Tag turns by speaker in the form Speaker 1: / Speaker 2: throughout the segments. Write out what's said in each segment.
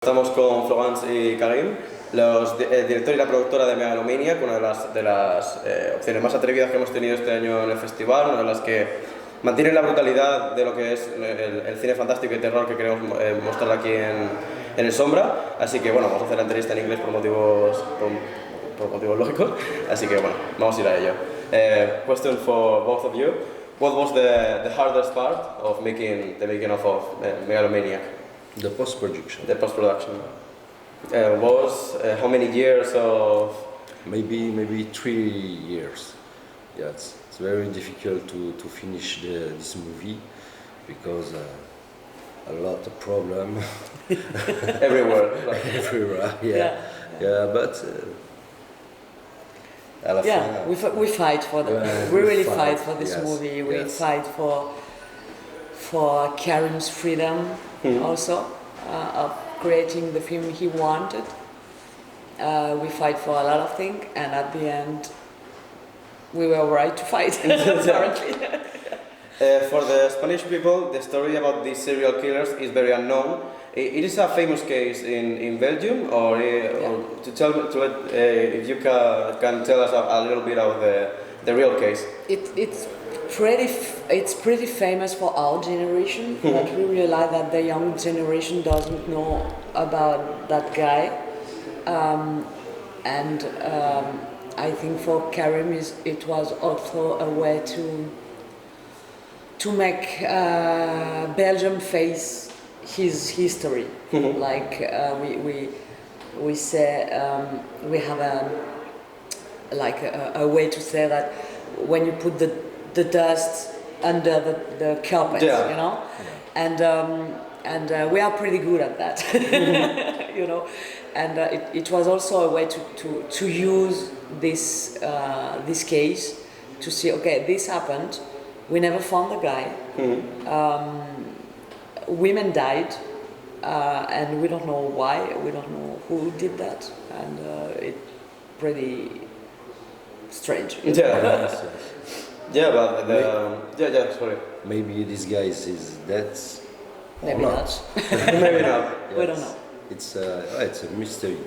Speaker 1: Estamos con Florence y Karim, el director y la productora de Megalomaniac, una de las opciones más atrevidas que hemos tenido este año en el festival, una de las que mantienen la brutalidad de lo que es el cine fantástico y terror que queremos mostrar aquí en el Sombra. Así que bueno, vamos a hacer la entrevista en inglés por motivos lógicos, así que bueno, vamos a ir a ello. Question for both of you. What was the hardest part of making of Megalomaniac?
Speaker 2: The post-production.
Speaker 1: The post-production was how many years of?
Speaker 2: Maybe 3 years. Yeah, it's very difficult to finish this movie because a lot of problem
Speaker 1: Everywhere. Right?
Speaker 2: everywhere. Yeah. But à la fin,
Speaker 3: we fight for the.
Speaker 2: Yeah,
Speaker 3: we really
Speaker 2: fight,
Speaker 3: fight for this
Speaker 2: yes,
Speaker 3: movie. We
Speaker 2: yes.
Speaker 3: fight for Karim's freedom, also of creating the film he wanted. We fight for a lot of things, and at the end, we were right to fight. Apparently.
Speaker 1: For the Spanish people, the story about these serial killers is very unknown. It is a famous case in Belgium, or if you can tell us a little bit of the real case.
Speaker 3: It's pretty famous for our generation, but we realize that the young generation doesn't know about that guy, and I think for Karim it was also a way to make Belgium face his history. Like we say we have a way to say that when you put the dust under the carpet, you know, and we are pretty good at that, you know, and it was also a way to use this case to see, okay, this happened, we never found the guy, women died, and we don't know why, we don't know who did that, and it's pretty strange.
Speaker 1: Yeah, but sorry.
Speaker 2: maybe this guy is dead.
Speaker 3: Maybe
Speaker 2: or
Speaker 3: not.
Speaker 1: Maybe not.
Speaker 3: We don't know.
Speaker 2: It's a mystery.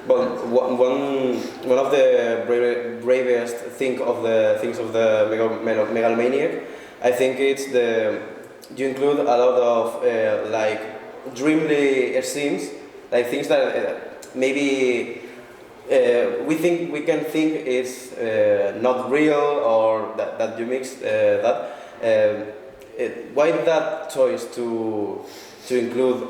Speaker 1: But one of the bravest things of the Megalomaniac, I think it's you include a lot of like dreamly scenes, like things that maybe we can think it's not real, or that you mix that. Why that choice to include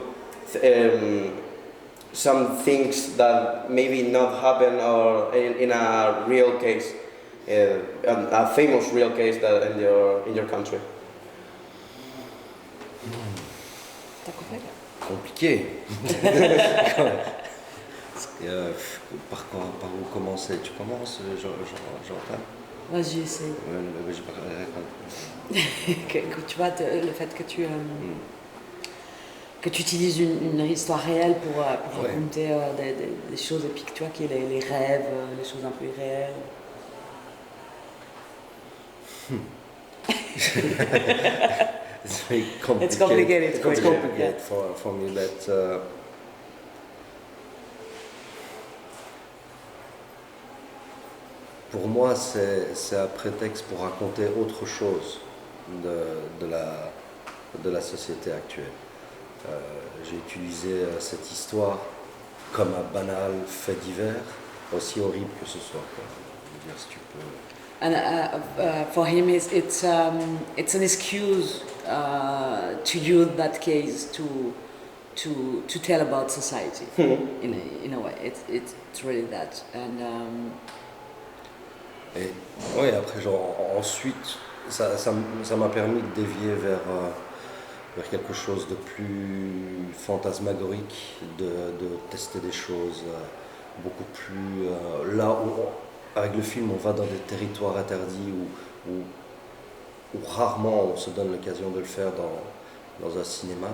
Speaker 1: some things that maybe not happen, or in a real case, a famous real case that in your country?
Speaker 2: Compliqué. Par où commencer? Tu commences? J'entends.
Speaker 3: Vas-y, essaye.
Speaker 2: J'ai pas
Speaker 3: Que tu vois, le fait que tu utilises une histoire réelle pour raconter des choses, et puis que tu vois qu'il y ait les rêves, les choses un peu irréelles.
Speaker 2: It's very complicated.
Speaker 3: It's complicated.
Speaker 2: It's complicated for me, but pour moi, c'est un prétexte pour raconter autre chose de la société actuelle. J'ai utilisé cette histoire comme un banal fait divers, aussi horrible que ce soit. Je veux dire, si tu peux.
Speaker 3: And for him, it's an excuse to use that case to tell about society. In a way, it's really that. And
Speaker 2: et oui, après, ensuite, ça m'a permis de dévier vers quelque chose de plus fantasmagorique, de tester des choses beaucoup plus là où avec le film on va dans des territoires interdits où rarement on se donne l'occasion de le faire dans un cinéma,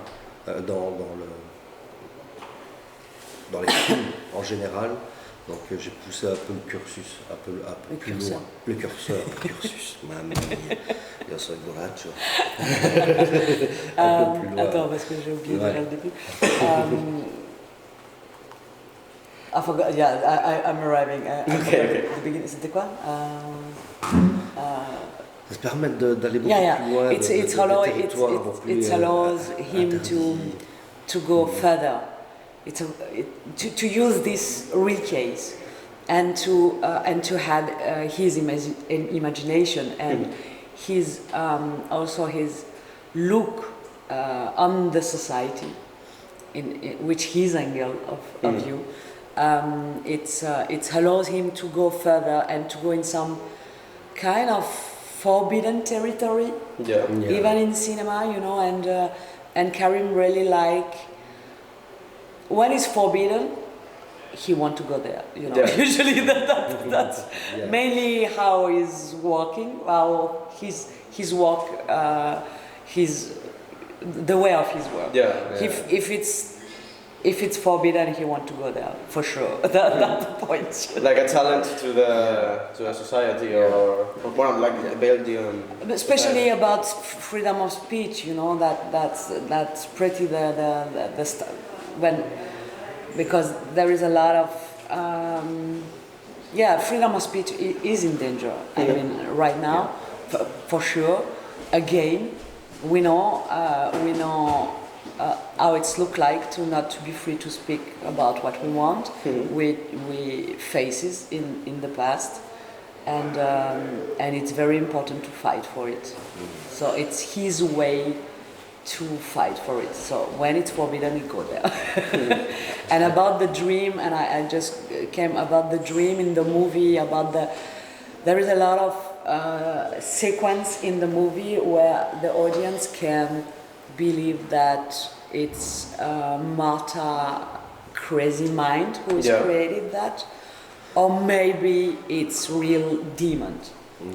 Speaker 2: dans les films en général. Donc j'ai poussé un peu le cursus, un peu plus loin. Le cursus. Mamma mia, io sono ignoraggio. Un peu plus loin.
Speaker 3: Attends, parce que j'ai oublié de faire le début. I forgot. Yeah, I'm arriving.
Speaker 1: Okay.
Speaker 3: The beginning. C'était quoi?
Speaker 2: Ça permet d'aller beaucoup plus loin.
Speaker 3: It allows him to go further. To use this real case and to have his imagination and his also his look on the society in which his angle of view. It allows him to go further and to go in some kind of forbidden territory, even in cinema, you know, and Karim really like when it's forbidden, he want to go there, you know. Usually that's mainly how he's walking, how his walk, the way of his work. If it's forbidden, he want to go there for sure. That's the point.
Speaker 1: Like a challenge to the society, or one like the Belgian.
Speaker 3: Especially about freedom of speech, you know. That's pretty the stuff because there is a lot of freedom of speech is in danger. I mean, right now, for sure. Again, we know how it's look like to not to be free to speak about what we want. We faces in the past, and it's very important to fight for it. So it's his way to fight for it. So when it's forbidden, he go there. And about the dream, and I just came about the dream in the movie, there is a lot of sequence in the movie where the audience can believe that it's Martha crazy mind who is created that, or maybe it's real demon.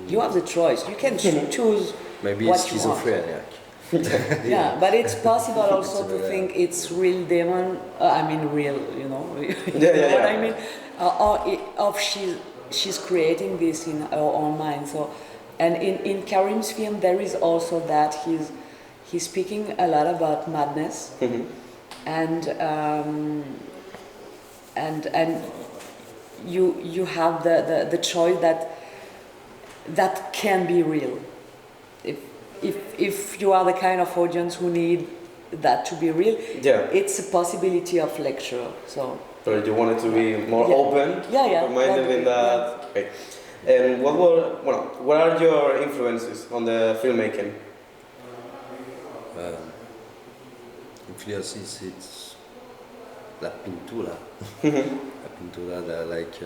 Speaker 3: You have the choice. You can choose.
Speaker 2: Maybe
Speaker 3: what
Speaker 2: it's schizophrenic.
Speaker 3: But it's possible also to think it's real demon. I mean, real, you know. What I mean, or she's creating this in her own mind. So, and in Karim's film, there is also that he's speaking a lot about madness, and you have the choice that can be real. If you are the kind of audience who need that to be real, it's a possibility of lecture. So
Speaker 1: you wanted to be more open, minded in that. Okay. And what are your influences on the filmmaking?
Speaker 2: Influences, it's la pintura. La pintura, like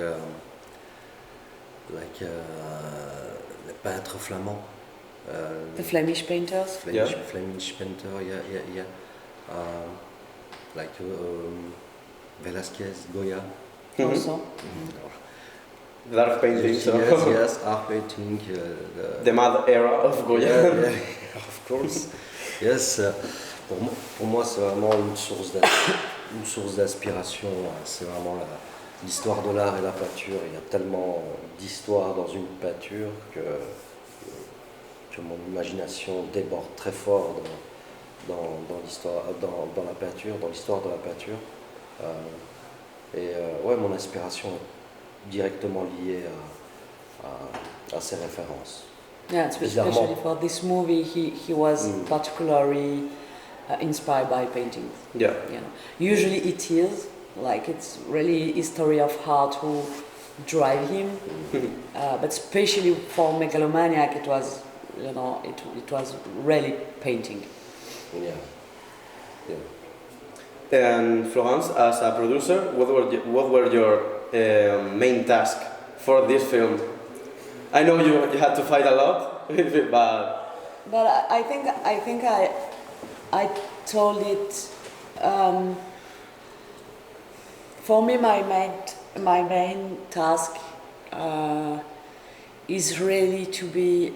Speaker 2: les peintres flamands.
Speaker 3: The Flemish painters.
Speaker 2: Flemish painter, yeah. Like Velasquez, Goya.
Speaker 3: Also.
Speaker 1: The art painting.
Speaker 2: Yes, art painting.
Speaker 1: The mad era of Goya.
Speaker 2: Yeah, of course. Yes. Pour moi, c'est vraiment une source d'inspiration. C'est vraiment l'histoire de l'art et la peinture. Il y a tellement d'histoire dans une peinture que mon imagination déborde très fort dans l'histoire, dans la peinture, dans l'histoire de la peinture. Mon inspiration est directement liée à ces références.
Speaker 3: Yeah, especially for this movie, he was particularly inspired by paintings.
Speaker 1: Yeah.
Speaker 3: You know, usually it is like it's really history of art who drive him, but especially for Megalomaniac, it was. You know, it was really painting.
Speaker 2: Yeah.
Speaker 1: And Florence, as a producer, what were your main tasks for this film? I know you had to fight a lot,
Speaker 3: but I think I told it. For me, my main task is really to be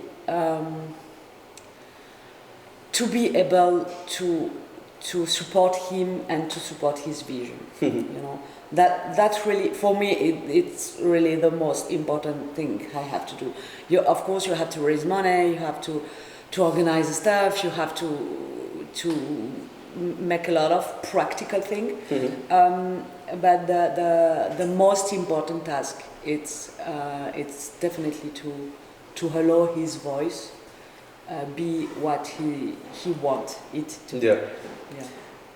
Speaker 3: able to support him and to support his vision. You know, that's really for me. It's really the most important thing I have to do. Of course, you have to raise money. You have to organize the stuff. You have to make a lot of practical things. but the most important task it's definitely to allow his voice be what he wants it to be.
Speaker 1: Yeah.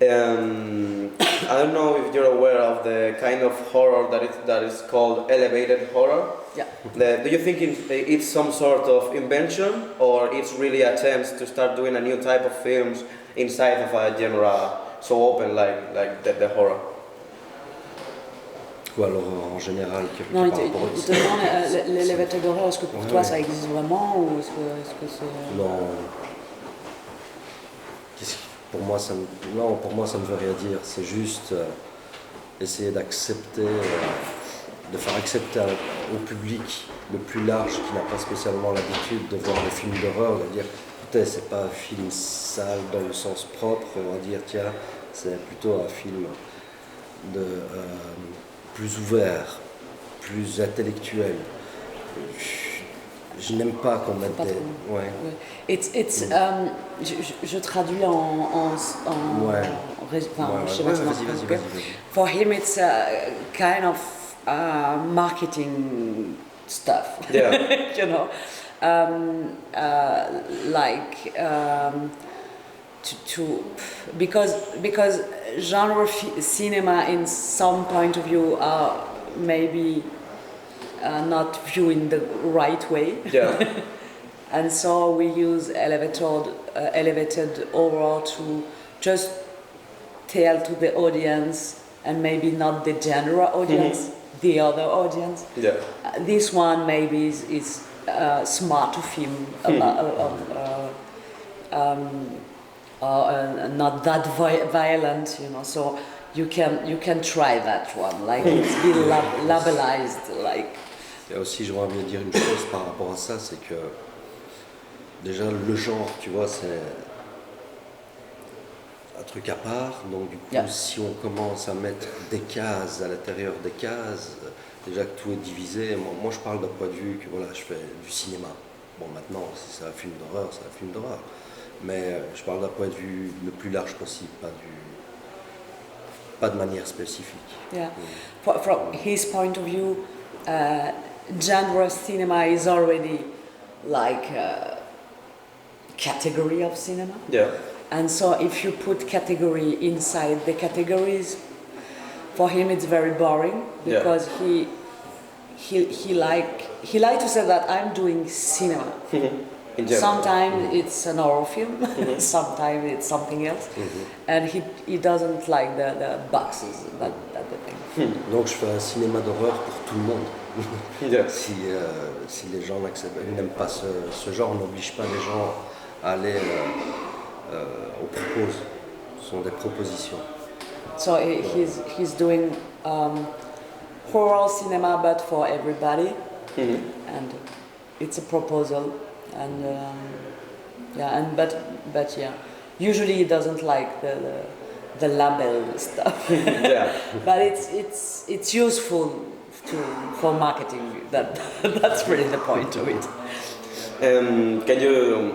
Speaker 1: I don't know if you're aware of the kind of horror that is called elevated horror.
Speaker 3: Yeah.
Speaker 1: Do you think it's some sort of invention, or it's really attempts to start doing a new type of films inside of a genre so open like the horror?
Speaker 2: Quoi, l'horreur en général
Speaker 3: Non, il
Speaker 2: par rapport
Speaker 3: te demande l'élévateur d'horreur, est-ce que pour toi ça existe vraiment ou est-ce que c'est...
Speaker 2: Non. Pour moi, ça ne veut rien dire. C'est juste essayer d'accepter, de faire accepter au public le plus large qui n'a pas spécialement l'habitude de voir les films d'horreur, de dire écoutez, c'est pas un film sale dans le sens propre, on va dire tiens, c'est plutôt un film plus ouvert, plus intellectuel. Je n'aime pas qu'on mette des... Ouais.
Speaker 3: Je traduis en je sais pas
Speaker 2: vas-y.
Speaker 3: For him it's a kind of marketing stuff.
Speaker 1: Yeah.
Speaker 3: You know, because genre cinema in some point of view are maybe not viewed in the right way.
Speaker 1: Yeah.
Speaker 3: And so we use elevated horror to just tell to the audience, and maybe not the genre audience, the other audience.
Speaker 1: Yeah.
Speaker 3: This one maybe is smart film, not that violent, you know. So you can try that one. Like it's been labelized like.
Speaker 2: Et aussi, j'aimerais bien dire une chose par rapport à ça, c'est que déjà le genre, tu vois, c'est un truc à part. Donc du coup, si on commence à mettre des cases à l'intérieur des cases, déjà que tout est divisé. Moi, je parle d'un point de vue que voilà, je fais du cinéma. Bon, maintenant, si c'est un film d'horreur, c'est un film d'horreur. Mais je parle d'un point de vue le plus large possible, pas de manière spécifique.
Speaker 3: Yeah. From his point of view, genre cinema is already like a category of cinema.
Speaker 1: Yeah.
Speaker 3: And so if you put category inside the categories, for him it's very boring because he like to say that I'm doing cinema. Sometimes it's an horror film, sometimes it's something else, and he doesn't like the boxes that the thing.
Speaker 2: Donc je fais un cinéma d'horreur pour tout le monde.
Speaker 1: Yeah.
Speaker 2: Si les gens n'aiment pas ce genre, on n'oblige pas les gens à aller aux propos. Ce sont des propositions.
Speaker 3: So he's doing horror cinema, but for everybody, and it's a proposal, and but usually he doesn't like the label stuff.
Speaker 1: Yeah.
Speaker 3: But it's useful for marketing. That's really the point of it.
Speaker 1: Can you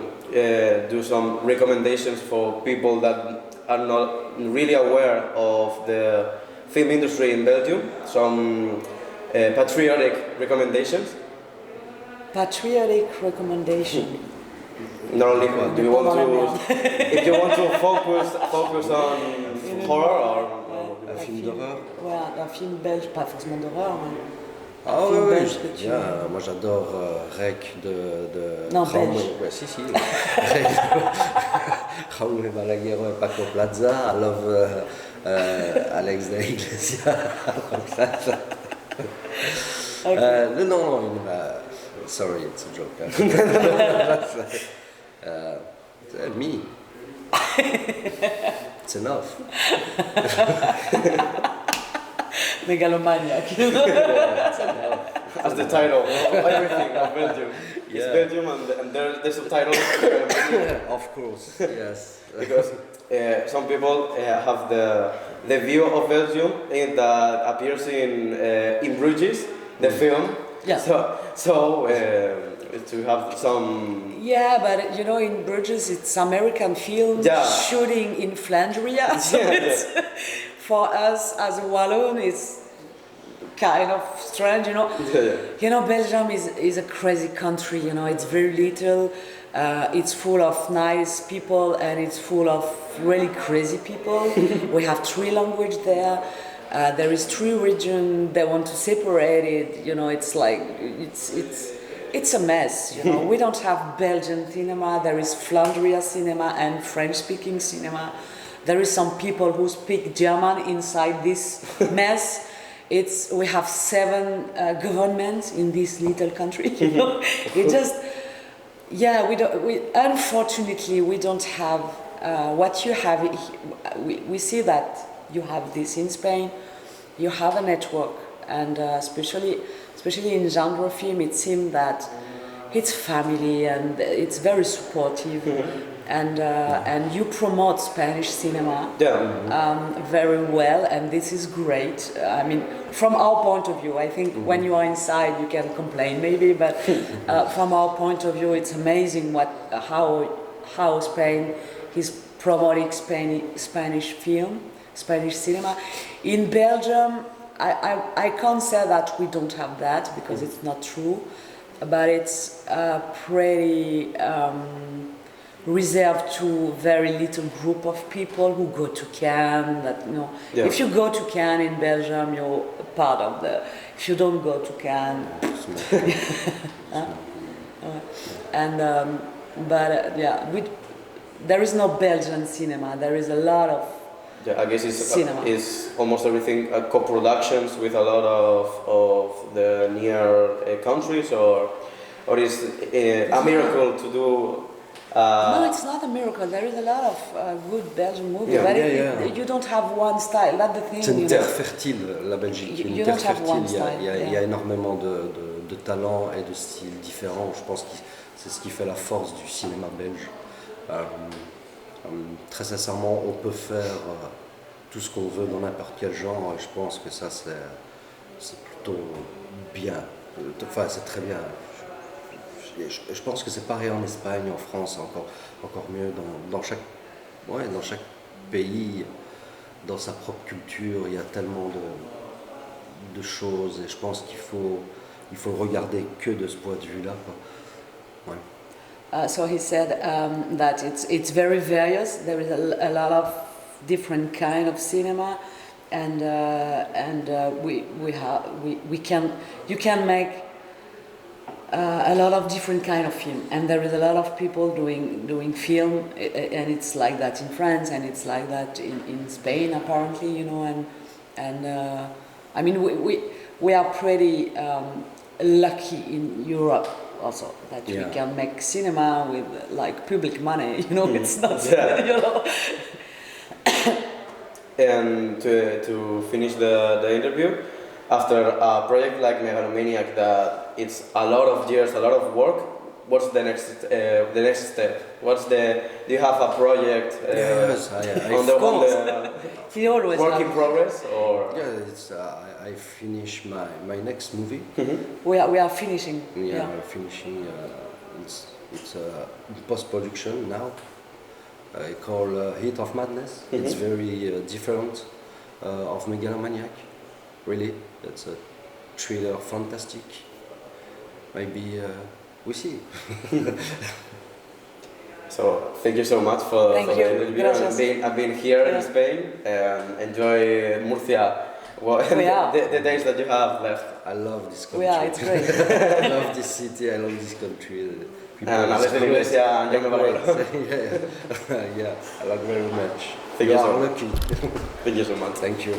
Speaker 1: do some recommendations for people that are not really aware of the film industry in Belgium? Some patriotic recommendations?
Speaker 3: Patriotic recommendation.
Speaker 1: Not only one. Do you want to, if you want to focus on horror or
Speaker 2: un film d'horreur?
Speaker 3: Ouais, un film belge, pas forcément d'horreur, mais
Speaker 2: Ah
Speaker 3: film
Speaker 2: oui,
Speaker 3: belge que tu...
Speaker 2: moi j'adore Rec de
Speaker 3: Non,
Speaker 2: Raoul,
Speaker 3: belge.
Speaker 2: ouais, si. Raoul Balaguerro et Paco Plaza. I love Alex de Iglesia.
Speaker 3: Okay.
Speaker 2: No, sorry, it's a joke. Me. It's enough.
Speaker 3: Megalomaniac.
Speaker 1: as the title of everything of Belgium? It's Belgium and the subtitle is
Speaker 2: Of course, yes.
Speaker 1: because some people have the view of Belgium that appears in Bruges, the film.
Speaker 3: Yeah.
Speaker 1: So to have some.
Speaker 3: Yeah, but you know, in Bruges it's American film shooting in Flandria. So it's for us as a Walloon, it's kind of strange, you know. You know, Belgium is a crazy country, you know. It's very little. It's full of nice people and it's full of really crazy people. We have 3 languages there. There is 3 regions. They want to separate it. You know, it's like it's a mess. You know, we don't have Belgian cinema. There is Flandria cinema and French-speaking cinema. There is some people who speak German inside this mess. We have 7 governments in this little country. You know, it just. Yeah, unfortunately we don't have what you have. We see that you have this in Spain. You have a network, and especially in genre film, it seems that it's family and it's very supportive, and you promote Spanish cinema very well, and this is great. I mean, from our point of view, I think when you are inside you can complain maybe, but from our point of view, it's amazing how Spain is promoting Spanish film, Spanish cinema. In Belgium, I can't say that we don't have that because it's not true, but it's pretty reserved to very little group of people who go to Cannes. That, you know, if you go to Cannes in Belgium, you're part of the. If you don't go to Cannes, there is no Belgian cinema. There is a lot of.
Speaker 1: I guess it's almost everything co-productions with a lot of the near countries, or is a miracle to do.
Speaker 3: No, it's not a miracle. There is a lot of good Belgian movies, but you don't have one style. That's the thing.
Speaker 2: C'est une terre fertile, la Belgique.
Speaker 3: You don't have one style.
Speaker 2: Il y a énormément de talents et de styles différents. Je pense que c'est ce qui fait la force du cinéma belge. Très sincèrement, on peut faire tout ce qu'on veut dans n'importe quel genre. Je pense que ça, c'est plutôt bien. Enfin, c'est très bien. Je pense que c'est pareil en Espagne, en France, encore mieux. Dans chaque pays, dans sa propre culture, il y a tellement de choses. Et je pense qu'il faut regarder que de ce point de vue-là, quoi. Ouais.
Speaker 3: So he said that it's very various. There is a lot of different kind of cinema, and you can make a lot of different kind of film, and there is a lot of people doing film, and it's like that in France, and it's like that in Spain apparently, you know, and I mean we are pretty lucky in Europe. Also, that we can make cinema with like public money, you know, it's not, you know.
Speaker 1: And to finish the interview, after a project like Megalomaniac, that it's a lot of years, a lot of work, what's the next step? Do you have a project
Speaker 2: yes,
Speaker 1: on the
Speaker 3: he always
Speaker 1: work in progress, or?
Speaker 2: Yeah, I finish my next movie.
Speaker 3: We are finishing.
Speaker 2: Yeah, we're finishing. It's post-production now. Called Heat of Madness. It's very different of Megalomaniac. Really, it's a thriller, fantastic. Maybe we see. So
Speaker 1: thank you so much for the interview. I've been here in Spain. Enjoy Murcia. The days that you have left.
Speaker 2: I love this country.
Speaker 3: Yeah, it's great.
Speaker 2: I love this city. I love this country.
Speaker 1: Hablas de la iglesia, yo me valoro.
Speaker 2: Yeah, I like very much.
Speaker 1: Thank you so much.
Speaker 2: Lucky.
Speaker 1: Thank you so much.
Speaker 2: Thank you.